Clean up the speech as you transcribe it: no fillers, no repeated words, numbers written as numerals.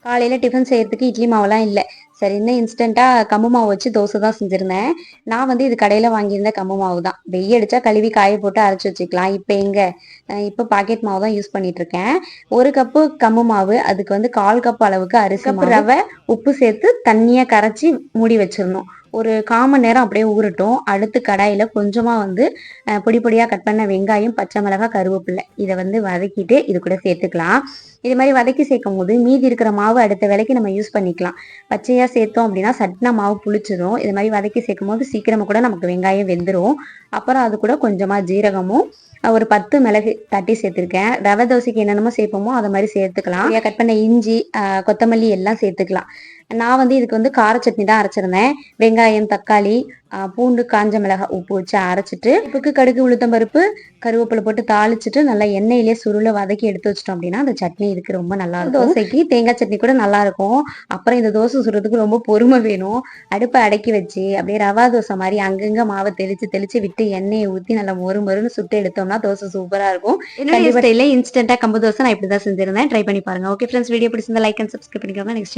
காலையில டிஃபன் செய்யறதுக்கு இட்லி மாவுலாம் இல்ல. சரின்னு இன்ஸ்டன்ட்டா கம்பு மாவு வச்சு தோசை தான் செஞ்சிருந்தேன். நான் வந்து இது கடையில வாங்கியிருந்த கம்பு மாவு தான். வெய்ய அடிச்சா கழுவி காய போட்டு அரைச்சு வச்சுக்கலாம். இப்ப எங்க? இப்ப பாக்கெட் மாவு தான் யூஸ் பண்ணிட்டு இருக்கேன். 1 கப்பு கம்பு மாவு, அதுக்கு வந்து 1/4 கப் அளவுக்கு அரிசி கப் ரவை, உப்பு சேர்த்து தண்ணியா கரைச்சி மூடி வச்சிரணும். ஒரு 1/4 மணி நேரம் அப்படியே ஊறட்டும். அடுத்து கடாயில கொஞ்சமா வந்து பொடி பொடியா கட் பண்ண வெங்காயம், பச்சை மிளகாய், கருவேப்பிலை இதை வந்து வதக்கிட்டு இது கூட சேர்த்துக்கலாம். இது மாதிரி வதக்கி சேர்க்கும் போது மீதி இருக்கிற மாவு அடுத்த வேலைக்கு நம்ம யூஸ் பண்ணிக்கலாம். பச்சையா சேர்த்தோம் அப்படின்னா சட்னா மாவு புளிச்சிடும். இது மாதிரி வதக்கி சேர்க்கும் போது சீக்கிரமா கூட நமக்கு வெங்காயம் வெந்துடும். அப்புறம் அது கூட கொஞ்சமா ஜீரகமும் ஒரு 10 மிளகு தட்டி சேர்த்துருக்கேன். ரவை தோசைக்கு என்னென்னமோ சேர்ப்போமோ அதை மாதிரி சேர்த்துக்கலாம். கட் பண்ண இஞ்சி, கொத்தமல்லி எல்லாம் சேர்த்துக்கலாம். நான் வந்து இதுக்கு வந்து கார சட்னி தான் அரைச்சிருந்தேன். வெங்காயம், தக்காளி, பூண்டு, காஞ்ச மிளகாய், உப்பு வச்சு அரைச்சிட்டு உப்புக்கு கடுகு, உளுத்தம் பருப்பு, கருவேப்பிலை போட்டு தாளிச்சிட்டு நல்லா எண்ணெயிலே சுருள வதக்கி எடுத்து வச்சிட்டோம் அப்படின்னா அந்த சட்னி இதுக்கு ரொம்ப நல்லா இருக்கும். தோசைக்கு தேங்காய் சட்னி கூட நல்லா இருக்கும். அப்புறம் இந்த தோசை சுடுறதுக்கு ரொம்ப பொறுமை வேணும். அடுப்பை அடக்கி வச்சு அப்படியே ரவா தோசை மாதிரி அங்கங்க மாவை தெளிச்சு விட்டு எண்ணெயை ஊற்றி நல்லா மொறுன்னு சுட்டு எடுத்தோம்னா தோசை சூப்பரா இருக்கும். என்னுடைய ஸ்டைல இன்ஸ்டன்டா கம்பு தோசை நான் இப்படிதான் செஞ்சிருந்தேன். ட்ரை பண்ணி பாருங்க. ஓகே ஃப்ரெண்ட்ஸ், வீடியோ பிடிச்சிருந்தா லைக் அண்ட் சப்ஸ்கிரைப் பண்ணிக்கோங்க. நெக்ஸ்ட்